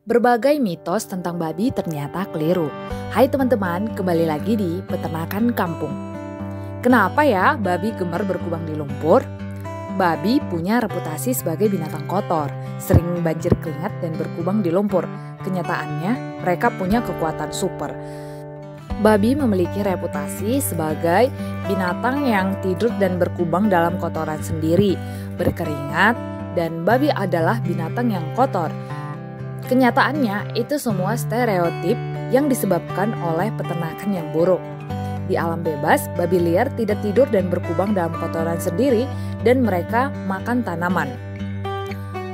Berbagai mitos tentang babi ternyata keliru. Hai teman-teman, kembali lagi di Peternakan Kampung. Kenapa ya babi gemar berkubang di lumpur? Babi punya reputasi sebagai binatang kotor, sering banjir keringat dan berkubang di lumpur. Kenyataannya, mereka punya kekuatan super. Babi memiliki reputasi sebagai binatang yang tidur dan berkubang dalam kotoran sendiri, berkeringat, dan babi adalah binatang yang kotor. Kenyataannya, itu semua stereotip yang disebabkan oleh peternakan yang buruk. Di alam bebas, babi liar tidak tidur dan berkubang dalam kotoran sendiri dan mereka makan tanaman.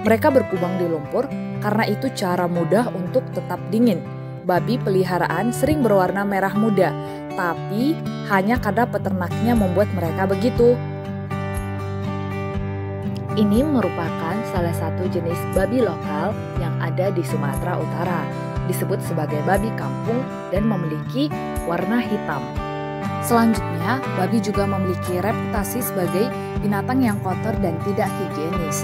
Mereka berkubang di lumpur karena itu cara mudah untuk tetap dingin. Babi peliharaan sering berwarna merah muda, tapi hanya karena peternaknya membuat mereka begitu. Ini merupakan salah satu jenis babi lokal yang ada di Sumatera Utara, disebut sebagai babi kampung dan memiliki warna hitam. Selanjutnya, babi juga memiliki reputasi sebagai binatang yang kotor dan tidak higienis.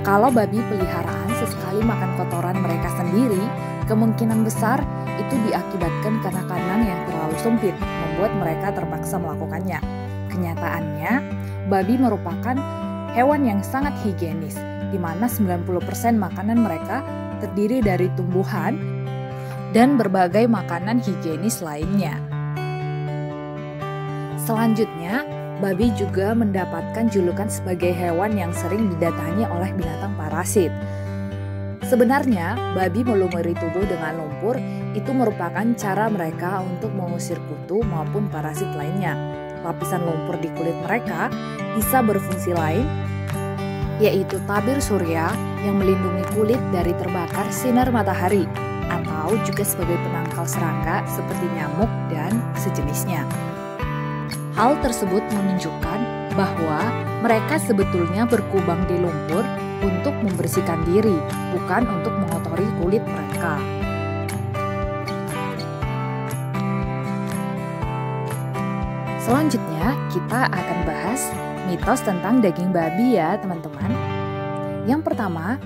Kalau babi peliharaan sesekali makan kotoran mereka sendiri, kemungkinan besar itu diakibatkan karena kandang yang terlalu sempit, membuat mereka terpaksa melakukannya. Kenyataannya, babi merupakan hewan yang sangat higienis, di mana 90% makanan mereka terdiri dari tumbuhan dan berbagai makanan higienis lainnya. Selanjutnya, babi juga mendapatkan julukan sebagai hewan yang sering didatangi oleh binatang parasit. Sebenarnya, babi melumuri tubuh dengan lumpur itu merupakan cara mereka untuk mengusir kutu maupun parasit lainnya. Lapisan lumpur di kulit mereka bisa berfungsi lain, yaitu tabir surya yang melindungi kulit dari terbakar sinar matahari, atau juga sebagai penangkal serangga seperti nyamuk dan sejenisnya. Hal tersebut menunjukkan bahwa mereka sebetulnya berkubang di lumpur untuk membersihkan diri, bukan untuk mengotori kulit mereka. Selanjutnya, kita akan bahas mitos tentang daging babi ya teman-teman. Yang pertama,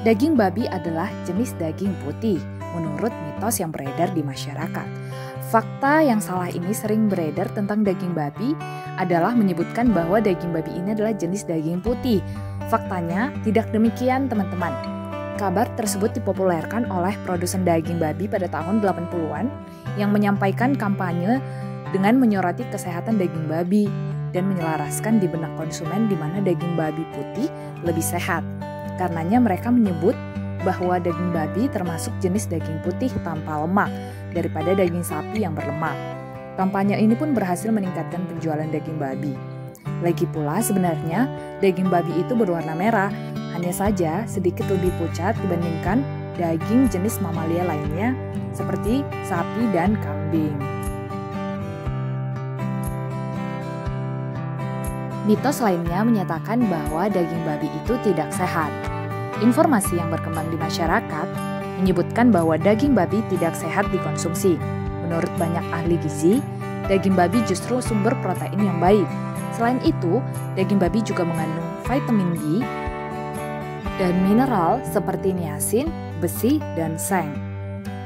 daging babi adalah jenis daging putih menurut mitos yang beredar di masyarakat. Fakta yang salah ini sering beredar tentang daging babi adalah menyebutkan bahwa daging babi ini adalah jenis daging putih. Faktanya tidak demikian teman-teman. Kabar tersebut dipopulerkan oleh produsen daging babi pada tahun 80-an yang menyampaikan kampanye dengan menyoroti kesehatan daging babi dan menyelaraskan di benak konsumen di mana daging babi putih lebih sehat. Karenanya mereka menyebut bahwa daging babi termasuk jenis daging putih tanpa lemak daripada daging sapi yang berlemak. Kampanye ini pun berhasil meningkatkan penjualan daging babi. Lagi pula sebenarnya daging babi itu berwarna merah, hanya saja sedikit lebih pucat dibandingkan daging jenis mamalia lainnya seperti sapi dan kambing. Mitos lainnya menyatakan bahwa daging babi itu tidak sehat. Informasi yang berkembang di masyarakat menyebutkan bahwa daging babi tidak sehat dikonsumsi. Menurut banyak ahli gizi, daging babi justru sumber protein yang baik. Selain itu, daging babi juga mengandung vitamin B dan mineral seperti niacin, besi, dan seng.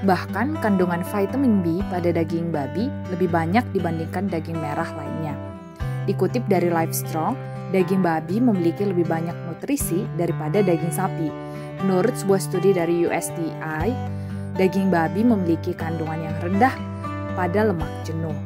Bahkan kandungan vitamin B pada daging babi lebih banyak dibandingkan daging merah lainnya. Dikutip dari Livestrong, daging babi memiliki lebih banyak nutrisi daripada daging sapi. Menurut sebuah studi dari USDA, daging babi memiliki kandungan yang rendah pada lemak jenuh.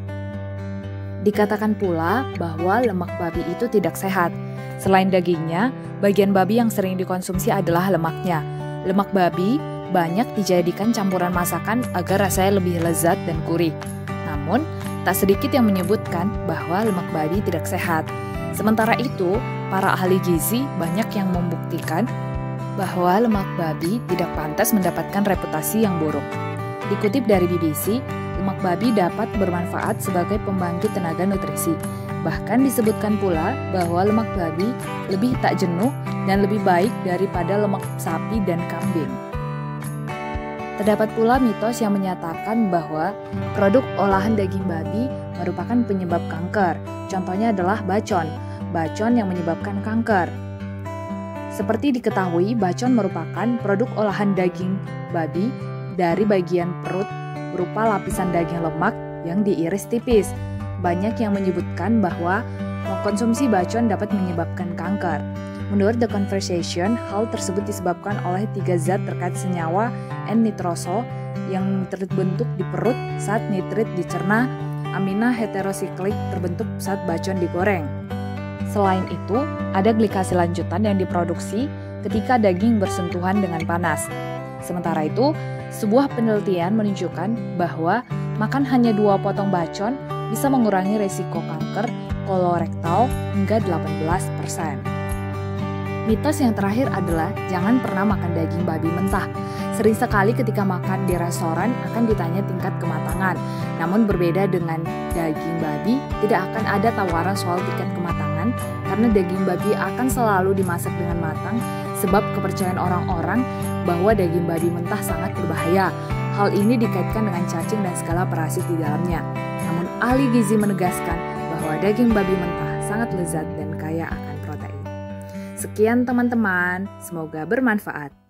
Dikatakan pula bahwa lemak babi itu tidak sehat. Selain dagingnya, bagian babi yang sering dikonsumsi adalah lemaknya. Lemak babi banyak dijadikan campuran masakan agar rasanya lebih lezat dan gurih. Namun, tak sedikit yang menyebutkan bahwa lemak babi tidak sehat. Sementara itu, para ahli gizi banyak yang membuktikan bahwa lemak babi tidak pantas mendapatkan reputasi yang buruk. Dikutip dari BBC, lemak babi dapat bermanfaat sebagai pembangkit tenaga nutrisi. Bahkan disebutkan pula bahwa lemak babi lebih tak jenuh dan lebih baik daripada lemak sapi dan kambing. Terdapat pula mitos yang menyatakan bahwa produk olahan daging babi merupakan penyebab kanker. Contohnya adalah bacon yang menyebabkan kanker. Seperti diketahui, bacon merupakan produk olahan daging babi dari bagian perut berupa lapisan daging lemak yang diiris tipis. Banyak yang menyebutkan bahwa mengkonsumsi bacon dapat menyebabkan kanker. Menurut The Conversation, hal tersebut disebabkan oleh 3 zat terkait senyawa N-nitrosol yang terbentuk di perut saat nitrit dicerna, amina heterosiklik terbentuk saat bacon digoreng. Selain itu, ada glikasi lanjutan yang diproduksi ketika daging bersentuhan dengan panas. Sementara itu, sebuah penelitian menunjukkan bahwa makan hanya 2 potong bacon bisa mengurangi risiko kanker kolorektal hingga 18%. Mitos yang terakhir adalah jangan pernah makan daging babi mentah. Sering sekali ketika makan di restoran akan ditanya tingkat kematangan. Namun berbeda dengan daging babi, tidak akan ada tawaran soal tingkat kematangan karena daging babi akan selalu dimasak dengan matang sebab kepercayaan orang-orang bahwa daging babi mentah sangat berbahaya. Hal ini dikaitkan dengan cacing dan segala parasit di dalamnya. Namun ahli gizi menegaskan bahwa daging babi mentah sangat lezat dan kaya akan protein. Sekian teman-teman, semoga bermanfaat.